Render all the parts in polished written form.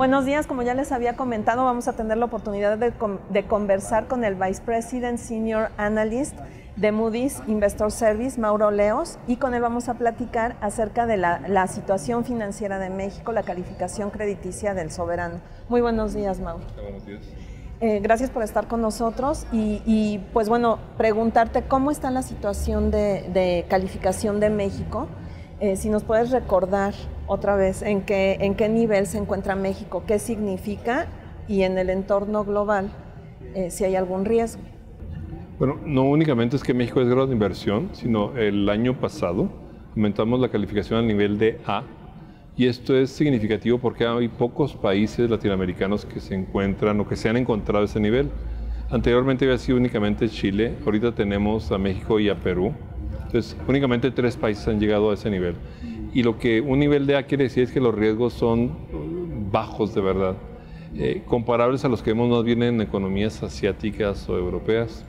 Buenos días, como ya les había comentado, vamos a tener la oportunidad de conversar con el Vice President Senior Analyst de Moody's Investor Service, Mauro Leos, y con él vamos a platicar acerca de la situación financiera de México, la calificación crediticia del soberano. Muy buenos días, Mauro. Buenos días. Gracias por estar con nosotros y pues bueno, preguntarte cómo está la situación de calificación de México. Si nos puedes recordar otra vez en qué nivel se encuentra México, qué significa y en el entorno global, si hay algún riesgo. Bueno, no únicamente es que México es grado de inversión, sino el año pasado aumentamos la calificación al nivel de A, y esto es significativo porque hay pocos países latinoamericanos que se encuentran o que se han encontrado ese nivel. Anteriormente había sido únicamente Chile, ahorita tenemos a México y a Perú. Entonces, únicamente 3 países han llegado a ese nivel. Y lo que un nivel de A quiere decir es que los riesgos son bajos de verdad, comparables a los que vemos más bien en economías asiáticas o europeas.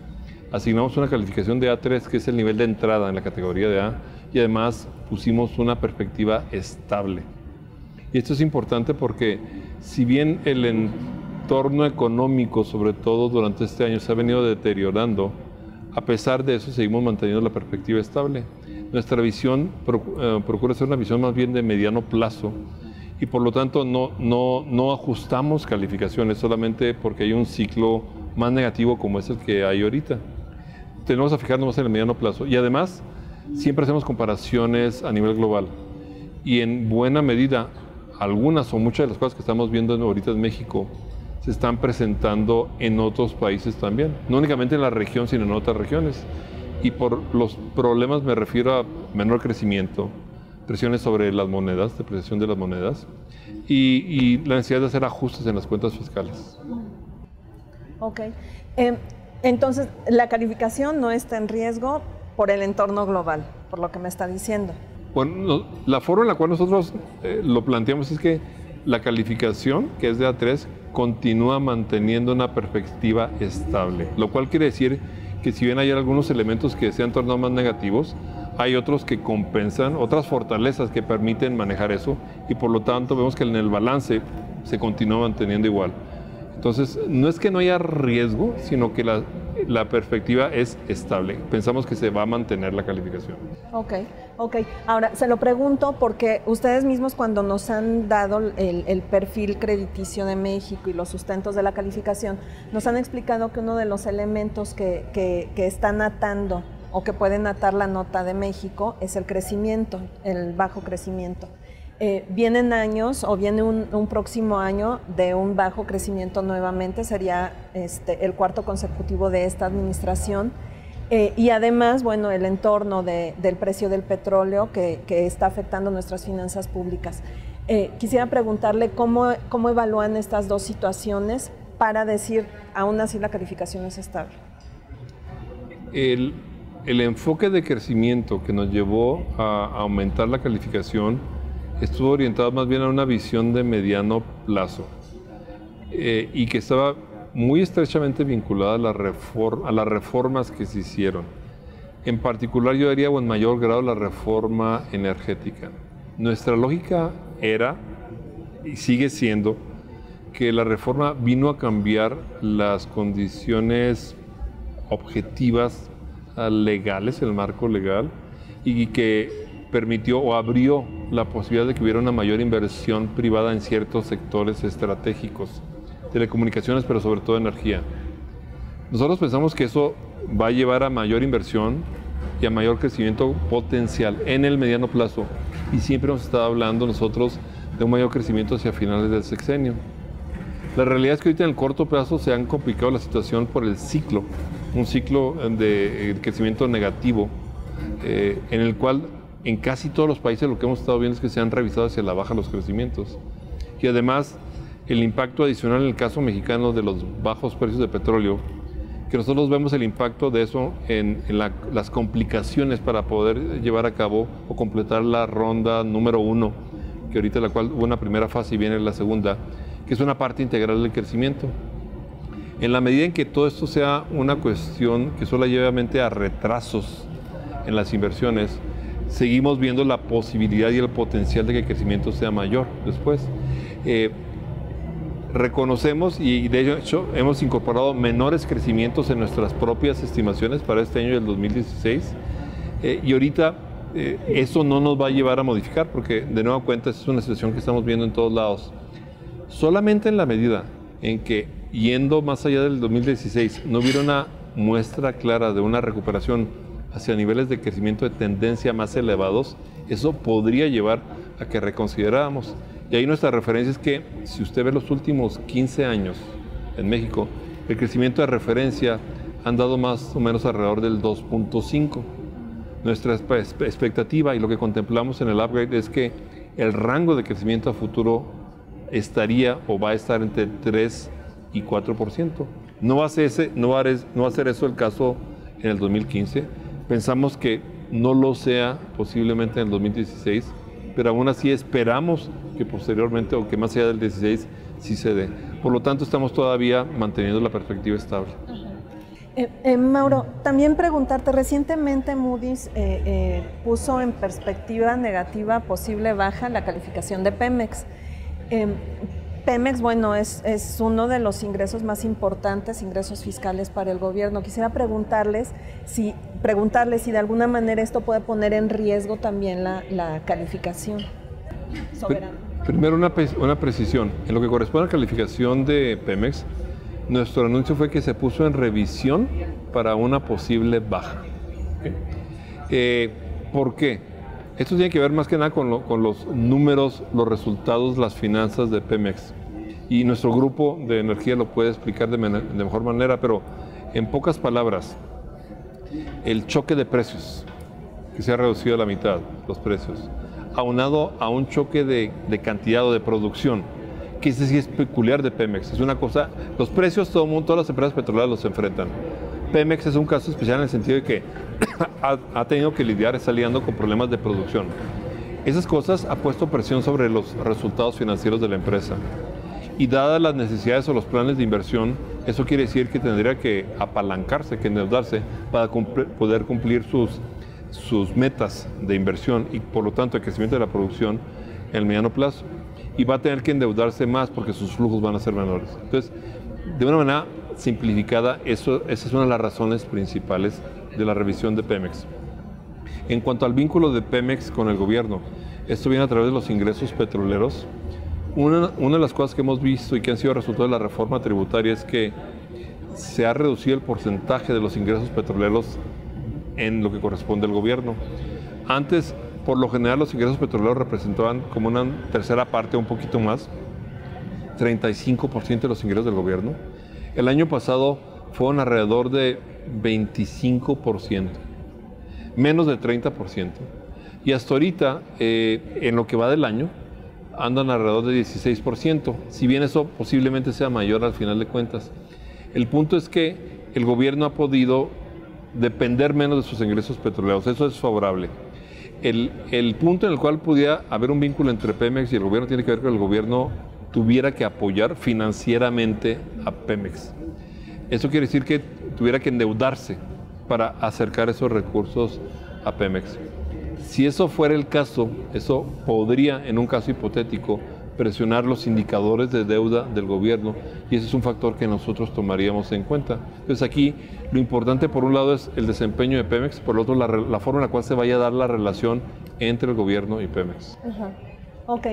Asignamos una calificación de A3, que es el nivel de entrada en la categoría de A, y además pusimos una perspectiva estable. Y esto es importante porque si bien el entorno económico, sobre todo durante este año, se ha venido deteriorando, a pesar de eso seguimos manteniendo la perspectiva estable. Nuestra visión procura ser una visión más bien de mediano plazo y por lo tanto no ajustamos calificaciones solamente porque hay un ciclo más negativo como es el que hay ahorita. Tenemos a fijarnos más en el mediano plazo y además siempre hacemos comparaciones a nivel global y en buena medida algunas o muchas de las cosas que estamos viendo ahorita en México se están presentando en otros países también, no únicamente en la región, sino en otras regiones. Y por los problemas me refiero a menor crecimiento, presiones sobre las monedas, depreciación de las monedas, y la necesidad de hacer ajustes en las cuentas fiscales. Ok. Entonces, la calificación no está en riesgo por el entorno global, por lo que me está diciendo. Bueno, la forma en la cual nosotros lo planteamos es que la calificación, que es de A3, continúa manteniendo una perspectiva estable, lo cual quiere decir que si bien hay algunos elementos que se han tornado más negativos, hay otros que compensan, otras fortalezas que permiten manejar eso y por lo tanto vemos que en el balance se continúa manteniendo igual. Entonces, no es que no haya riesgo, sino que la perspectiva es estable. Pensamos que se va a mantener la calificación. Ok. Ahora, se lo pregunto porque ustedes mismos cuando nos han dado el perfil crediticio de México y los sustentos de la calificación, nos han explicado que uno de los elementos que están atando o que pueden atar la nota de México es el crecimiento, el bajo crecimiento. Vienen años o viene un próximo año de un bajo crecimiento nuevamente, sería el cuarto consecutivo de esta administración y además, bueno, el entorno del precio del petróleo que está afectando nuestras finanzas públicas. Quisiera preguntarle cómo evalúan estas dos situaciones para decir, aún así la calificación es estable. El enfoque de crecimiento que nos llevó a aumentar la calificación estuvo orientado más bien a una visión de mediano plazo y que estaba muy estrechamente vinculada a las reformas que se hicieron. En particular yo diría, o en mayor grado, la reforma energética. Nuestra lógica era, y sigue siendo, que la reforma vino a cambiar las condiciones objetivas legales, el marco legal, y que permitió o abrió la posibilidad de que hubiera una mayor inversión privada en ciertos sectores estratégicos, telecomunicaciones, pero sobre todo energía. Nosotros pensamos que eso va a llevar a mayor inversión y a mayor crecimiento potencial en el mediano plazo, y siempre hemos estado hablando nosotros de un mayor crecimiento hacia finales del sexenio. La realidad es que ahorita en el corto plazo se han complicado la situación por el ciclo, un ciclo de crecimiento negativo, en el cual en casi todos los países lo que hemos estado viendo es que se han revisado hacia la baja los crecimientos. Y además, el impacto adicional en el caso mexicano de los bajos precios de petróleo, que nosotros vemos el impacto de eso en las complicaciones para poder llevar a cabo o completar la ronda número 1, que ahorita la cual hubo una primera fase y viene la segunda, que es una parte integral del crecimiento. En la medida en que todo esto sea una cuestión que solo lleve mente a retrasos en las inversiones, seguimos viendo la posibilidad y el potencial de que el crecimiento sea mayor después. reconocemos y de hecho hemos incorporado menores crecimientos en nuestras propias estimaciones para este año del 2016 y ahorita eso no nos va a llevar a modificar porque de nueva cuenta es una situación que estamos viendo en todos lados. Solamente en la medida en que yendo más allá del 2016 no hubiera una muestra clara de una recuperación hacia niveles de crecimiento de tendencia más elevados, eso podría llevar a que reconsideráramos. Y ahí nuestra referencia es que si usted ve los últimos 15 años en México, el crecimiento de referencia han dado más o menos alrededor del 2.5. Nuestra expectativa y lo que contemplamos en el upgrade es que el rango de crecimiento a futuro estaría o va a estar entre 3 y 4%. No va a ser eso el caso en el 2015. Pensamos que no lo sea posiblemente en el 2016, pero aún así esperamos que posteriormente o que más allá del 16 sí se dé. Por lo tanto, estamos todavía manteniendo la perspectiva estable. Mauro, también preguntarte, recientemente Moody's puso en perspectiva negativa posible baja la calificación de Pemex. Pemex, bueno, es uno de los ingresos más importantes, ingresos fiscales para el gobierno. Quisiera preguntarles si de alguna manera esto puede poner en riesgo también la calificación soberana. Primero una precisión. En lo que corresponde a la calificación de Pemex, nuestro anuncio fue que se puso en revisión para una posible baja. ¿Por qué? Esto tiene que ver más que nada con los números, los resultados, las finanzas de Pemex. Y nuestro grupo de energía lo puede explicar de mejor manera, pero en pocas palabras, el choque de precios, que se ha reducido a la mitad, los precios, aunado a un choque de cantidad o de producción, que ese sí es peculiar de Pemex. Es una cosa, los precios, todas las empresas petroleras los enfrentan. Pemex es un caso especial en el sentido de que ha tenido que lidiar, está lidiando con problemas de producción. Esas cosas ha puesto presión sobre los resultados financieros de la empresa. Y dadas las necesidades o los planes de inversión, eso quiere decir que tendría que apalancarse, que endeudarse para poder cumplir sus metas de inversión y por lo tanto el crecimiento de la producción en el mediano plazo. Y va a tener que endeudarse más porque sus flujos van a ser menores. Entonces, de una manera simplificada, esa es una de las razones principales de la revisión de Pemex. En cuanto al vínculo de Pemex con el gobierno, esto viene a través de los ingresos petroleros. Una de las cosas que hemos visto y que han sido resultado de la reforma tributaria es que se ha reducido el porcentaje de los ingresos petroleros en lo que corresponde al gobierno. Antes, por lo general, los ingresos petroleros representaban como una tercera parte, un poquito más, 35% de los ingresos del gobierno. El año pasado fueron alrededor de 25%, menos de 30%. Y hasta ahorita, en lo que va del año, andan alrededor de 16%, si bien eso posiblemente sea mayor al final de cuentas. El punto es que el gobierno ha podido depender menos de sus ingresos petroleros, eso es favorable. El punto en el cual pudiera haber un vínculo entre Pemex y el gobierno tiene que ver con que el gobierno tuviera que apoyar financieramente a Pemex. Eso quiere decir que tuviera que endeudarse para acercar esos recursos a Pemex. Si eso fuera el caso, eso podría, en un caso hipotético, presionar los indicadores de deuda del gobierno y ese es un factor que nosotros tomaríamos en cuenta. Entonces aquí lo importante por un lado es el desempeño de Pemex, por el otro la forma en la cual se vaya a dar la relación entre el gobierno y Pemex. Ok,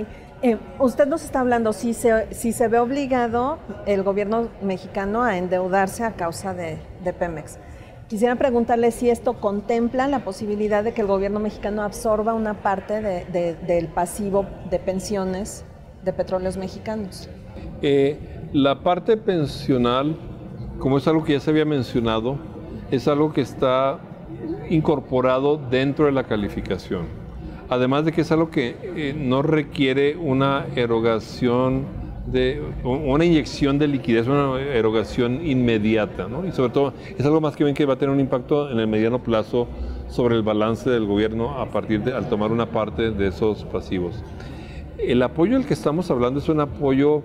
usted nos está hablando, si se ve obligado el gobierno mexicano a endeudarse a causa de Pemex. Quisiera preguntarle si esto contempla la posibilidad de que el gobierno mexicano absorba una parte del pasivo de pensiones de Petróleos Mexicanos. La parte pensional, como es algo que ya se había mencionado, es algo que está incorporado dentro de la calificación. Además de que es algo que no requiere una erogación una inyección de liquidez, una erogación inmediata, ¿no? Y sobre todo es algo más que bien que va a tener un impacto en el mediano plazo sobre el balance del gobierno al tomar una parte de esos pasivos. El apoyo del que estamos hablando es un apoyo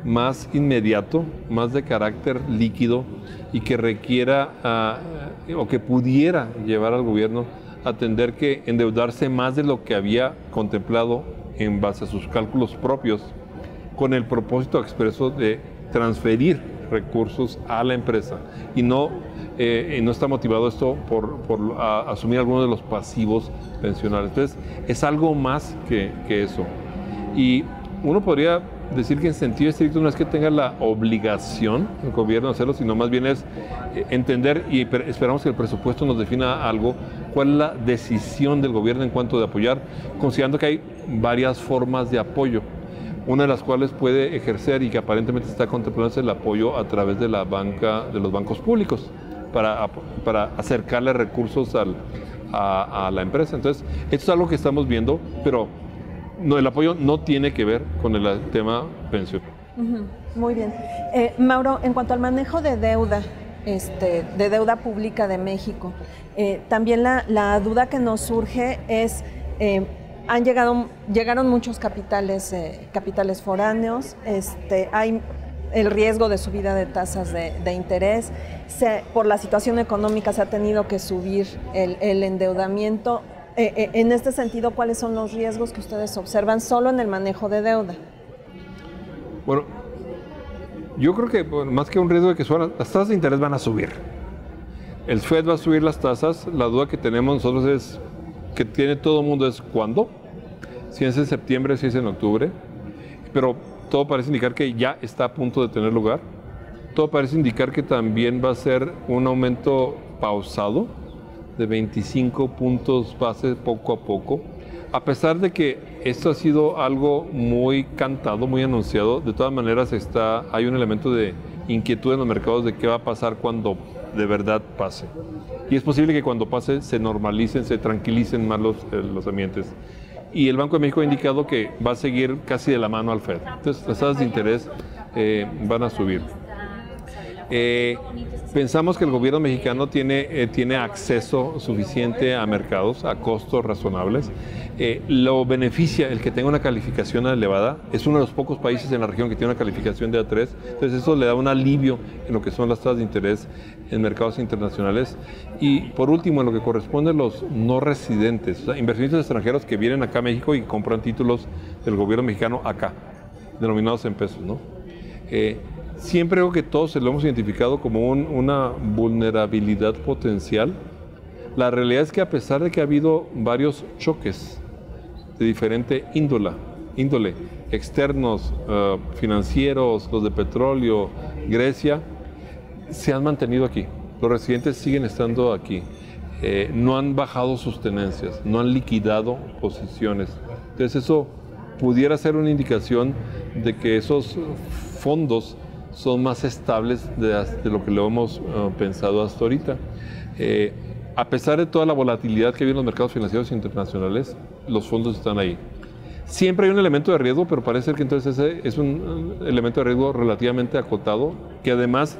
más inmediato, más de carácter líquido y que requiera o que pudiera llevar al gobierno a tener que endeudarse más de lo que había contemplado en base a sus cálculos propios con el propósito expreso de transferir recursos a la empresa y no está motivado esto por asumir alguno de los pasivos pensionales. Entonces, es algo más que eso. Y uno podría decir que en sentido estricto no es que tenga la obligación el gobierno de hacerlo, sino más bien es entender, y esperamos que el presupuesto nos defina algo, cuál es la decisión del gobierno en cuanto de apoyar, considerando que hay varias formas de apoyo, una de las cuales puede ejercer y que aparentemente está contemplándose el apoyo a través de la banca, de los bancos públicos, para acercarle recursos a la empresa. Entonces, esto es algo que estamos viendo, pero no, el apoyo no tiene que ver con el tema pensión. Muy bien. Mauro, en cuanto al manejo de deuda, de deuda pública de México, también la duda que nos surge es, llegaron muchos capitales foráneos, hay el riesgo de subida de tasas de interés, por la situación económica se ha tenido que subir el endeudamiento. En este sentido, ¿cuáles son los riesgos que ustedes observan solo en el manejo de deuda? Bueno, yo creo que más que un riesgo de que suban, las tasas de interés van a subir. El FED va a subir las tasas. La duda que tenemos nosotros es, que tiene todo el mundo, es ¿cuándo? Si es en septiembre, si es en octubre. Pero todo parece indicar que ya está a punto de tener lugar. Todo parece indicar que también va a ser un aumento pausado de 25 puntos base poco a poco. A pesar de que esto ha sido algo muy cantado, muy anunciado, de todas maneras hay un elemento de inquietud en los mercados de qué va a pasar cuando de verdad pase. Y es posible que cuando pase se normalicen, se tranquilicen más los ambientes. Y el Banco de México ha indicado que va a seguir casi de la mano al FED. Entonces, las tasas de interés van a subir. Pensamos que el gobierno mexicano tiene acceso suficiente a mercados a costos razonables. Lo beneficia el que tenga una calificación elevada. Es uno de los pocos países en la región que tiene una calificación de A3. Entonces eso le da un alivio en lo que son las tasas de interés en mercados internacionales. Y por último, en lo que corresponde a los no residentes, o sea, inversionistas extranjeros que vienen acá a México y compran títulos del gobierno mexicano acá, denominados en pesos, ¿no? Siempre creo que todos lo hemos identificado como una vulnerabilidad potencial. La realidad es que a pesar de que ha habido varios choques de diferente índole, externos, financieros, los de petróleo, Grecia, se han mantenido aquí. Los residentes siguen estando aquí. No han bajado sus tenencias, no han liquidado posiciones. Entonces eso pudiera ser una indicación de que esos fondos son más estables de lo que lo hemos pensado hasta ahorita. A pesar de toda la volatilidad que hay en los mercados financieros internacionales, los fondos están ahí. Siempre hay un elemento de riesgo, pero parece ser que entonces ese es un elemento de riesgo relativamente acotado, que además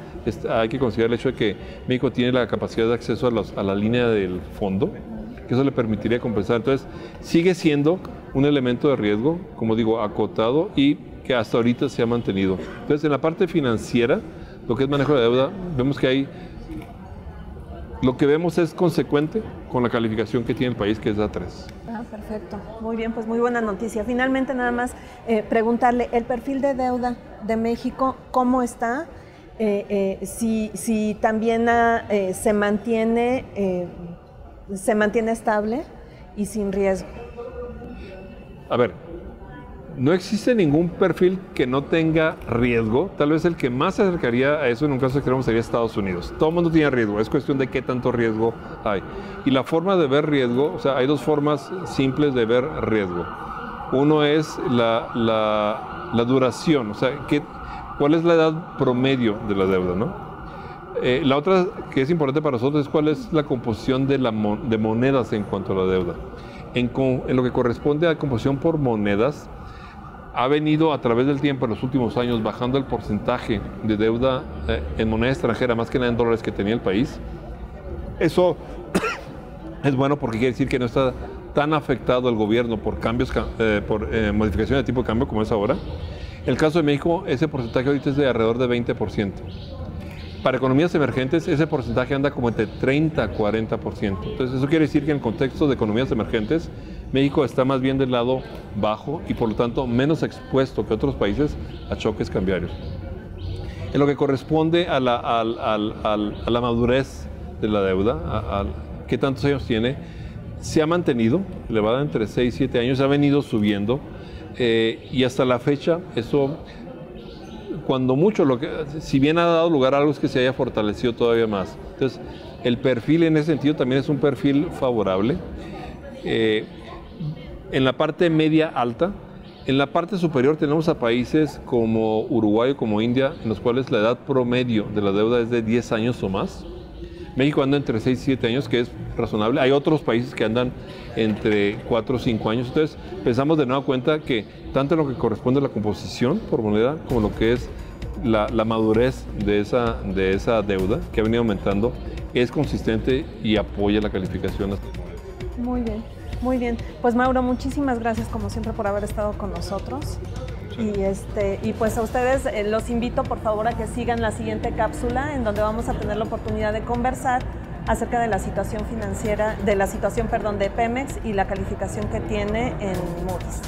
hay que considerar el hecho de que México tiene la capacidad de acceso a la línea del fondo, que eso le permitiría compensar. Entonces, sigue siendo un elemento de riesgo, como digo, acotado y que hasta ahorita se ha mantenido. Entonces, en la parte financiera, lo que es manejo de deuda, vemos que lo que vemos es consecuente con la calificación que tiene el país, que es A3. Perfecto. Muy bien, pues muy buena noticia. Finalmente, nada más preguntarle, el perfil de deuda de México, ¿cómo está? Si también se mantiene estable y sin riesgo. A ver, no existe ningún perfil que no tenga riesgo. Tal vez el que más se acercaría a eso en un caso extremo sería Estados Unidos. Todo el mundo tiene riesgo, es cuestión de qué tanto riesgo hay. Y la forma de ver riesgo, o sea, hay dos formas simples de ver riesgo. Uno es la duración, o sea, cuál es la edad promedio de la deuda, ¿no? La otra que es importante para nosotros es cuál es la composición de monedas en cuanto a la deuda. En lo que corresponde a composición por monedas, ha venido a través del tiempo, en los últimos años, bajando el porcentaje de deuda en moneda extranjera, más que nada en dólares, que tenía el país. Eso es bueno porque quiere decir que no está tan afectado el gobierno por cambios, por modificación de tipo de cambio como es ahora. En el caso de México, ese porcentaje ahorita es de alrededor de 20%. Para economías emergentes, ese porcentaje anda como entre 30 a 40%. Entonces, eso quiere decir que en el contexto de economías emergentes, México está más bien del lado bajo y por lo tanto menos expuesto que otros países a choques cambiarios. En lo que corresponde a la madurez de la deuda, qué tantos años tiene, se ha mantenido elevada entre 6 y 7 años, ha venido subiendo y hasta la fecha eso, cuando mucho, si bien ha dado lugar a algo es que se haya fortalecido todavía más. Entonces, el perfil en ese sentido también es un perfil favorable. En la parte media alta, en la parte superior tenemos a países como Uruguay o como India, en los cuales la edad promedio de la deuda es de 10 años o más. México anda entre 6 y 7 años, que es razonable. Hay otros países que andan entre 4 o 5 años. Entonces, pensamos de nueva cuenta que tanto en lo que corresponde a la composición por moneda, como lo que es la madurez de esa deuda, que ha venido aumentando, es consistente y apoya la calificación. Muy bien, muy bien. Pues Mauro, muchísimas gracias como siempre por haber estado con nosotros. Y pues a ustedes los invito por favor a que sigan la siguiente cápsula en donde vamos a tener la oportunidad de conversar acerca de la situación financiera, de Pemex y la calificación que tiene en Moody's.